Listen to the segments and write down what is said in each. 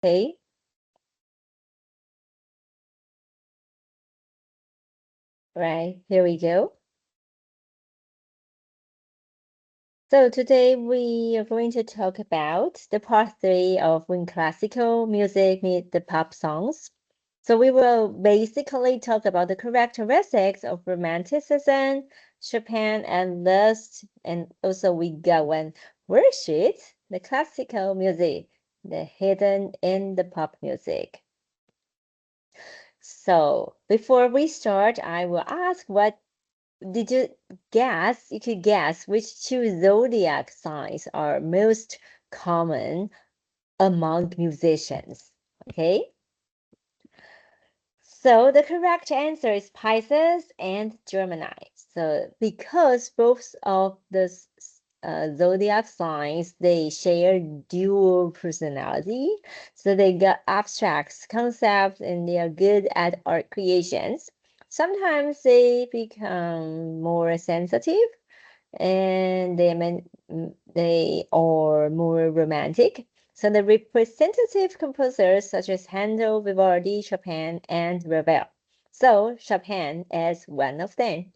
Okay. Right, here we go. So today we are going to talk about the part 3 of when classical music meet the pop songs. So we will basically talk about the characteristics of Romanticism, Chopin, and Liszt, and also we go and worship the classical music, the hidden in the pop music. So before we start, I will ask what did you guess? You could guess which two zodiac signs are most common among musicians. Okay, so the correct answer is Pisces and Gemini. So because both of the zodiac signs they share dual personality, so they got abstract concepts and they are good at art creations. Sometimes they become more sensitive and they are more romantic. So the representative composers such as Handel, Vivaldi, Chopin, and Ravel. So Chopin is one of them.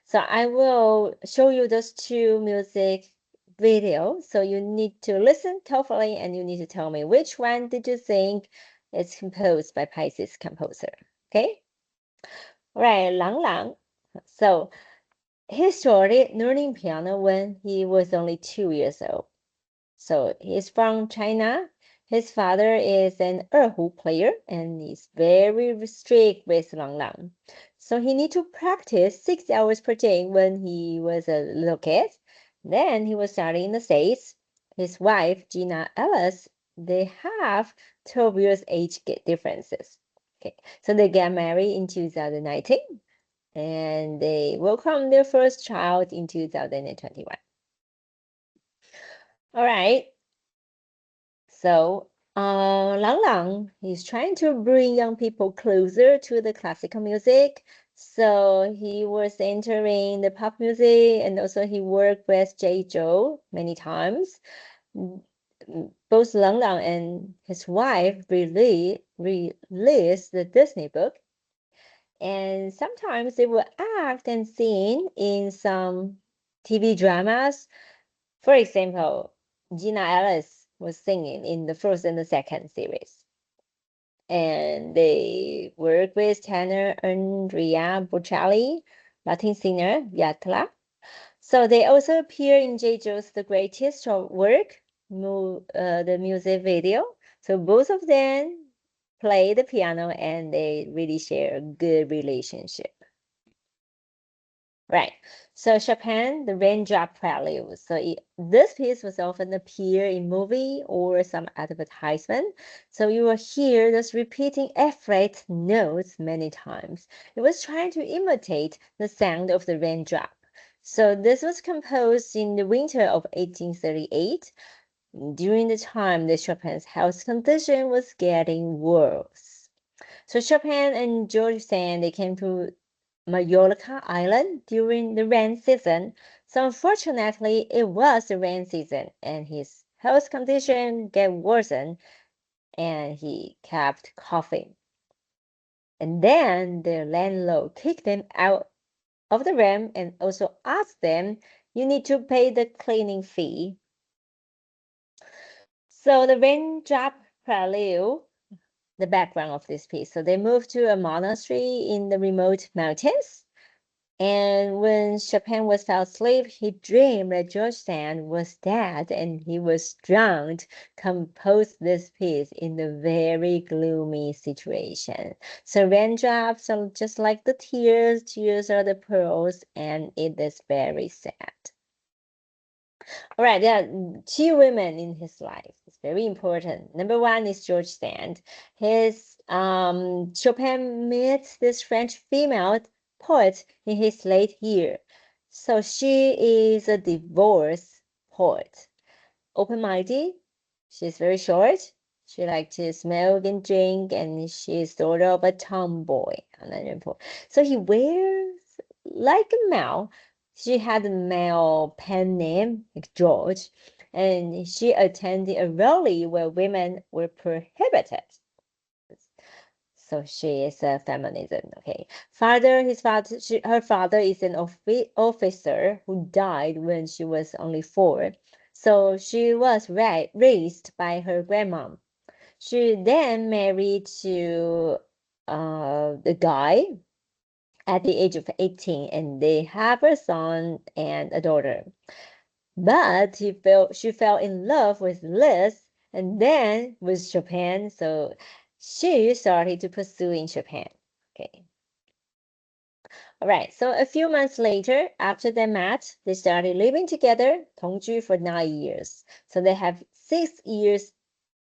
So I will show you those two music videos. So you need to listen carefully and you need to tell me which one did you think is composed by Pisces composer. Okay? All right, Lang Lang. So he started learning piano when he was only 2 years old. So he's from China. His father is an erhu player and he's very strict with Lang Lang. So he need to practice 6 hours per day when he was a little kid. Then he was studying in the States. His wife, Gina Ellis, they have 12 years age differences. Okay, so they got married in 2019 and they welcomed their first child in 2021. All right. So, Lang Lang, he's trying to bring young people closer to the classical music. So he was entering the pop music and also he worked with Jay Zhou many times. Both Lang Lang and his wife released the Disney book and sometimes they will act and sing in some TV dramas. For example, Gina Ellis was singing in the first and the second series. And they work with tenor Andrea Bocelli, Latin singer Yatla. So they also appear in J. Joe's The Greatest Work, the music video. So both of them play the piano and they really share a good relationship. Right. So Chopin, the Raindrop Prelude. So this piece was often appear in movie or some advertisement. So you will hear this repeating F-fret notes many times. It was trying to imitate the sound of the raindrop. So this was composed in the winter of 1838 during the time that Chopin's health condition was getting worse. So Chopin and George Sand, they came to Mallorca Island during the rain season. So unfortunately, it was the rain season and his health condition get worsened and he kept coughing. And then the landlord kicked him out of the room and also asked them, you need to pay the cleaning fee. So the raindrop prelude, the background of this piece. So they moved to a monastery in the remote mountains. And when Chopin was fell asleep, he dreamed that George Sand was dead and he was drowned, composed this piece in the very gloomy situation. So raindrops are just like the tears, tears are the pearls, and it is very sad. All right, there are two women in his life. It's very important. Number one is George Sand. His Chopin meets this French female poet in his late year. So she is a divorced poet, open-minded. She's very short. She likes to smoke and drink, and she's sort of a tomboy. So he wears like a male. She had a male pen name, like George, and she attended a rally where women were prohibited. So she is a feminism, okay. Her father is an officer who died when she was only 4. So she was raised by her grandmom. She then married to the guy at the age of 18, and they have a son and a daughter. But she fell in love with Liz and then with Chopin, so she started to pursue in Japan. Okay. All right, so a few months later, after they met, they started living together, 同居 for 9 years. So they have 6 years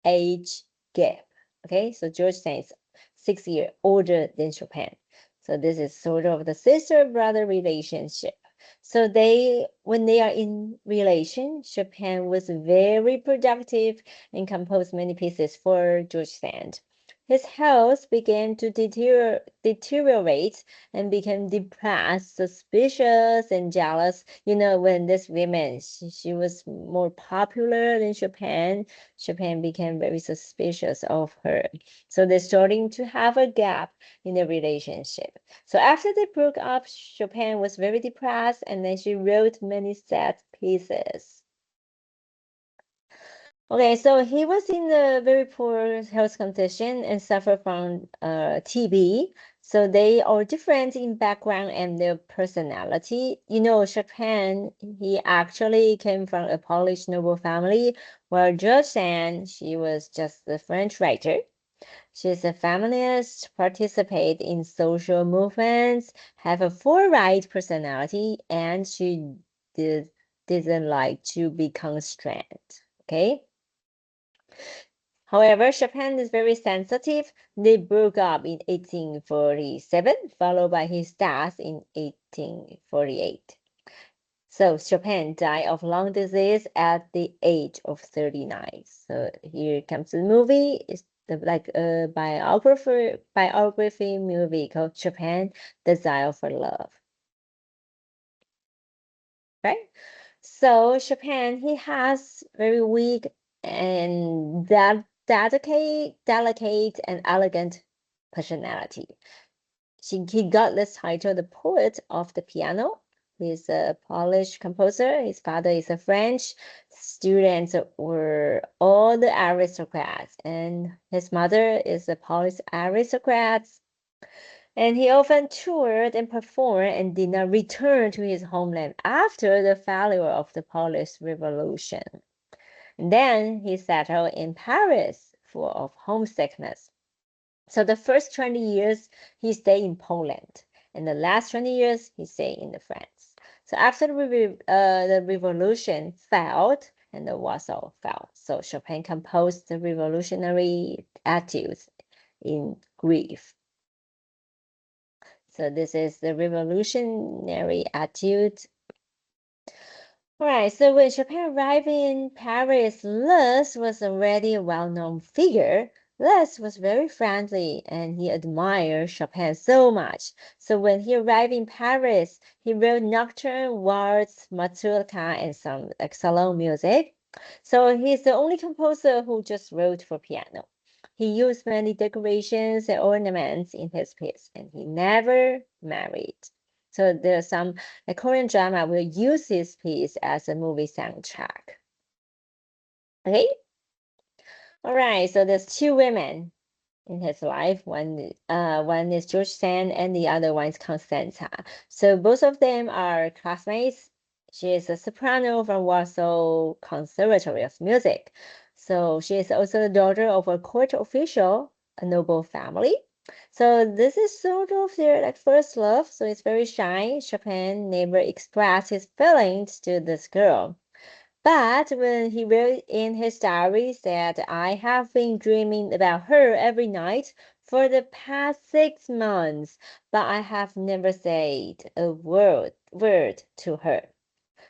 age gap. Okay, so George Sand is 6 years older than Chopin. So this is sort of the sister-brother relationship. So when they are in relation, Chopin was very productive and composed many pieces for George Sand. His health began to deteriorate and became depressed, suspicious, and jealous. You know, when this woman, she was more popular than Chopin, Chopin became very suspicious of her. So they're starting to have a gap in the relationship. So after they broke up, Chopin was very depressed, and then she wrote many sad pieces. Okay, so he was in a very poor health condition and suffered from TB. So they are different in background and their personality. You know, Chopin, he actually came from a Polish noble family, while George Sand, she was just a French writer. She's a feminist, participate in social movements, have a forward personality, and she didn't like to be constrained. Okay. However, Chopin is very sensitive. They broke up in 1847, followed by his death in 1848. So Chopin died of lung disease at the age of 39. So here comes the movie. It's like a biography movie called Chopin, Desire for Love. Right? So Chopin, he has very weak and delicate and elegant personality. He got this title, the poet of the piano. He's a Polish composer. His father is a French. Students were all the aristocrats, and his mother is a Polish aristocrat. And he often toured and performed and did not return to his homeland after the failure of the Polish Revolution. And then he settled in Paris full of homesickness. So the first 20 years, he stayed in Poland. And the last 20 years, he stayed in France. So after the revolution failed and the Warsaw fell, so Chopin composed the revolutionary etudes in grief. So this is the revolutionary etude. All right, so when Chopin arrived in Paris, Liszt was already a well-known figure. Liszt was very friendly and he admired Chopin so much. So when he arrived in Paris, he wrote nocturne, waltz, mazurka, and some salon music. So he's the only composer who just wrote for piano. He used many decorations and ornaments in his piece, and he never married. So there's some Korean drama will use this piece as a movie soundtrack. Okay. All right. So there's 2 women in his life. One is George Sand, and the other one is Constanza. So both of them are classmates. She is a soprano from Warsaw Conservatory of Music. So she is also the daughter of a court official, a noble family. So this is sort of their like first love. So it's very shy. Chopin never expressed his feelings to this girl. But when he wrote in his diary that I have been dreaming about her every night for the past 6 months, but I have never said a word to her.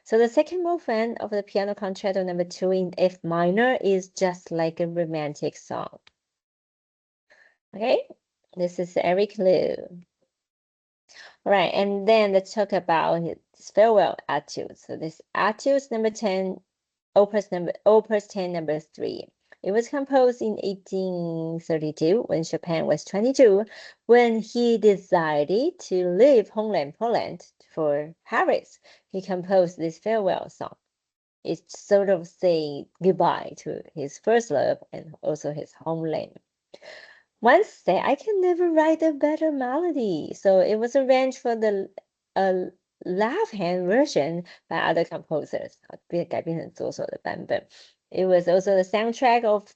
So the second movement of the piano concerto number 2 in F minor is just like a romantic song. Okay, this is every clue. All right, and then let's talk about his farewell etude. So this etude number 10 Opus 10 number 3. It was composed in 1832 when Chopin was 22, when he decided to leave homeland Poland for Paris. He composed this farewell song. It's sort of saying goodbye to his first love and also his homeland. Once said, I can never write a better melody. So it was arranged for the left-hand version by other composers. 改编成左手的版本. It was also the soundtrack of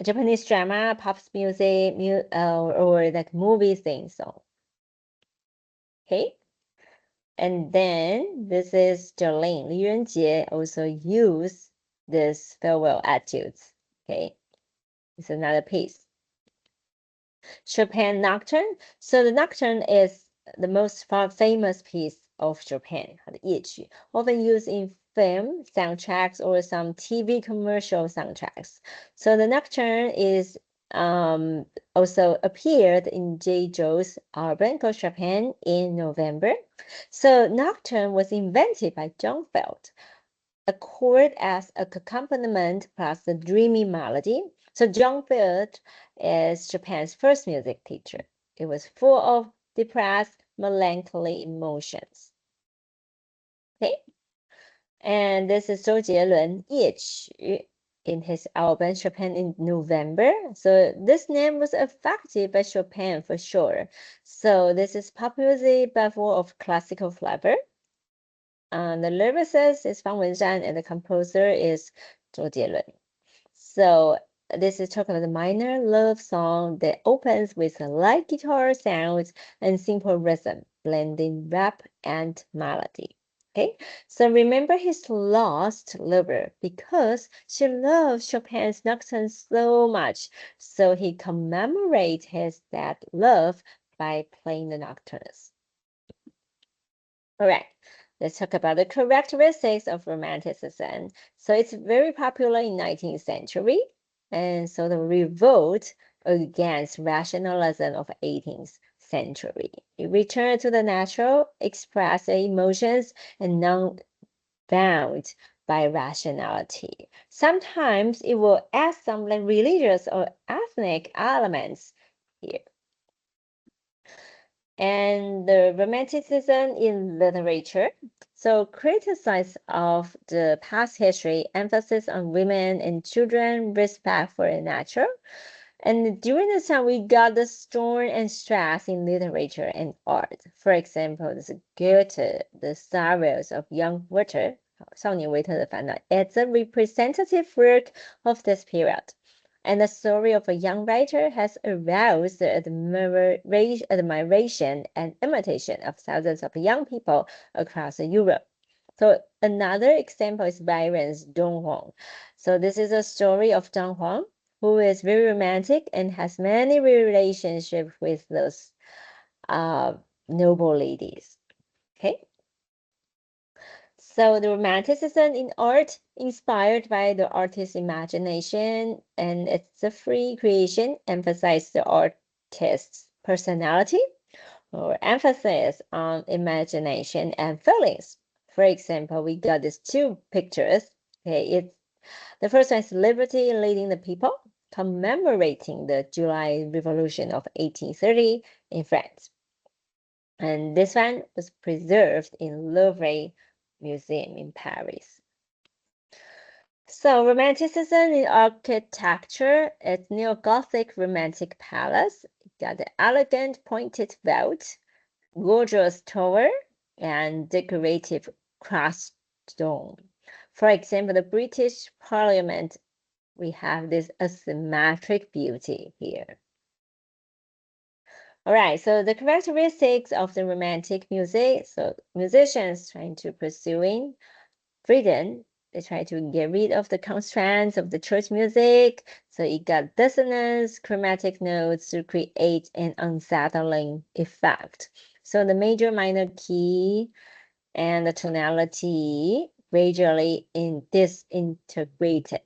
Japanese drama, pop music, or like movie theme song. Okay. And then this is Jolene. Li Renjie also used this farewell etudes. Okay. It's another piece. Chopin Nocturne. So the Nocturne is the most famous piece of Chopin, 它的夜曲, often used in film soundtracks or some TV commercial soundtracks. So the Nocturne is also appeared in J. Zhou's album called Chopin in November. So Nocturne was invented by John Feld. A chord as a accompaniment plus the dreamy melody. So John Feld is Japan's first music teacher. It was full of depressed, melancholy emotions. Okay, and this is Zhou Jielun 夜曲 in his album Chopin in November. So this name was affected by Chopin for sure. So this is pop music but full of classical flavor. The lyricist is Fang Wenshan and the composer is Zhou Jielun. So this is talking about the minor love song that opens with a light guitar sounds and simple rhythm, blending rap and melody. Okay, so remember his lost lover because she loved Chopin's Nocturne so much. So he commemorates his dead love by playing the nocturnes. All right. Let's talk about the characteristics of Romanticism. So it's very popular in 19th century. And so the revolt against rationalism of 18th century. It returned to the natural, express emotions, and non-bound by rationality. Sometimes it will add some like religious or ethnic elements here. And the Romanticism in literature. So criticize of the past history, emphasis on women and children, respect for the natural. And during this time, we got the storm and stress in literature and art. For example, this Goethe, The Sorrows of Young Werther, 少年维特的烦恼. It's a representative work of this period. And the story of a young writer has aroused the admiration and imitation of thousands of young people across Europe. So another example is Byron's Don Juan. So this is a story of Don Juan, who is very romantic and has many relationships with those noble ladies. Okay. So the Romanticism in art, inspired by the artist's imagination, and it's a free creation, emphasize the artist's personality or emphasis on imagination and feelings. For example, we got these two pictures. Okay, the first one is Liberty Leading the People, commemorating the July Revolution of 1830 in France. And this one was preserved in Louvre Museum in Paris. So Romanticism in architecture, it's neo-Gothic romantic palace. It got the elegant pointed vault, gorgeous tower, and decorative cross dome. For example, the British Parliament, we have this asymmetric beauty here. All right, so the characteristics of the romantic music. So musicians trying to pursuing freedom. They try to get rid of the constraints of the church music. So it got dissonance, chromatic notes to create an unsettling effect. So the major minor key and the tonality gradually disintegrated.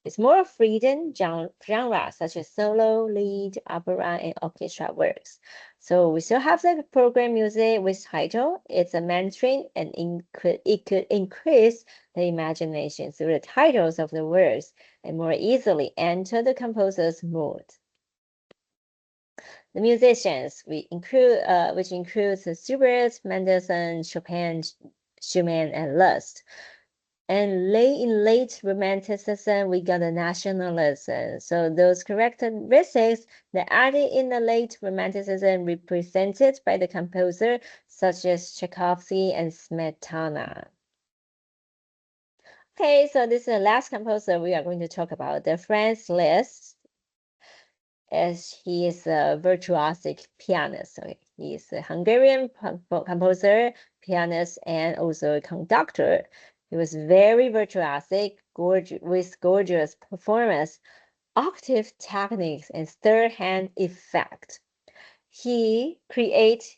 It's more freedom genre such as solo, lead, opera, and orchestra works. So we still have the program music with title. It's a mainstream and it could increase the imagination through the titles of the words and more easily enter the composer's mood. The musicians, which includes Schubert, Mendelssohn, Chopin, Schumann, and Liszt. And in late Romanticism, we got the nationalism. So those characteristics that added in the late Romanticism represented by the composer such as Tchaikovsky and Smetana. Okay, so this is the last composer we are going to talk about, the Franz Liszt, as he is a virtuosic pianist. So he is a Hungarian composer, pianist, and also a conductor. He was very virtuosic, with gorgeous performance, octave techniques, and third-hand effect. He creates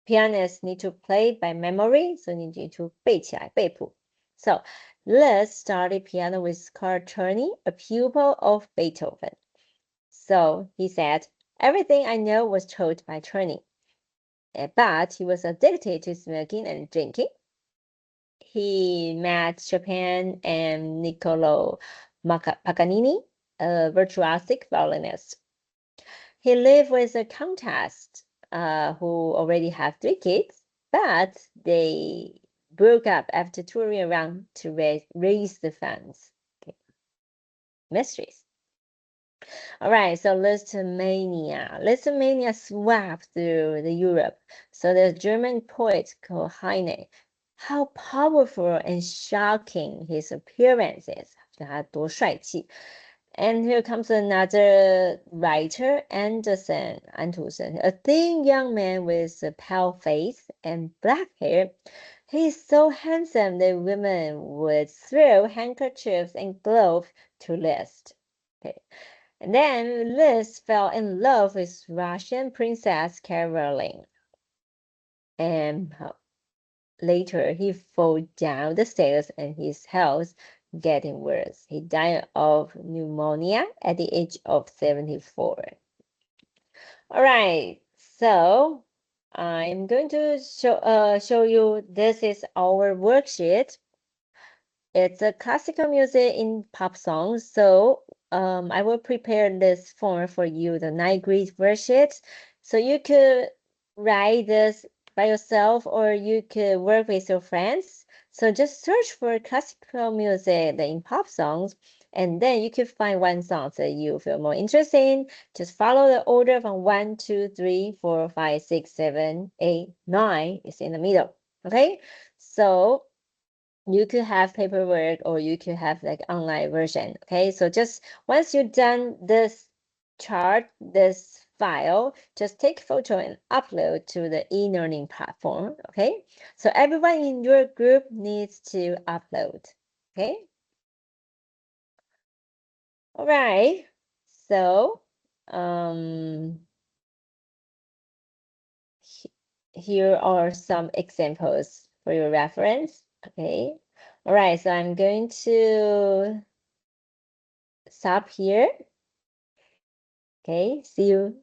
pianists need to play by memory, so you need to 背起来, 背谱. So Liszt studied piano with Carl Czerny, a pupil of Beethoven. So he said, everything I know was taught by Czerny. But he was addicted to smoking and drinking. He met Chopin and Niccolo Paganini, a virtuosic violinist. He lived with a countess who already have 3 kids, but they broke up after touring around to raise the funds. Okay. Mysteries. All right, so Listomania swept through the Europe. So the German poet called Heine, how powerful and shocking his appearance is. 他多帅气. And here comes another writer,安徒生, a thin young man with a pale face and black hair. He is so handsome that women would throw handkerchiefs and gloves to Liszt. Okay. And then Liszt fell in love with Russian Princess Caroline. And later he fell down the stairs and his health getting worse. He died of pneumonia at the age of 74. All right, so I'm going to show you, this is our worksheet. It's a classical music in pop songs. So I will prepare this form for you, the 9 grid worksheet. So you could write this by yourself or you could work with your friends. So just search for classical music in pop songs, and then you could find one song that you feel more interested in. Just follow the order from 1, 2, 3, 4, 5, 6, 7, 8, 9 is in the middle. Okay, so you could have paperwork or you could have like online version. Okay, so just once you've done this chart, this file, just take a photo and upload to the e-learning platform. Okay, so everyone in your group needs to upload. Okay, all right, so here are some examples for your reference. Okay, all right, so I'm going to stop here. Okay, see you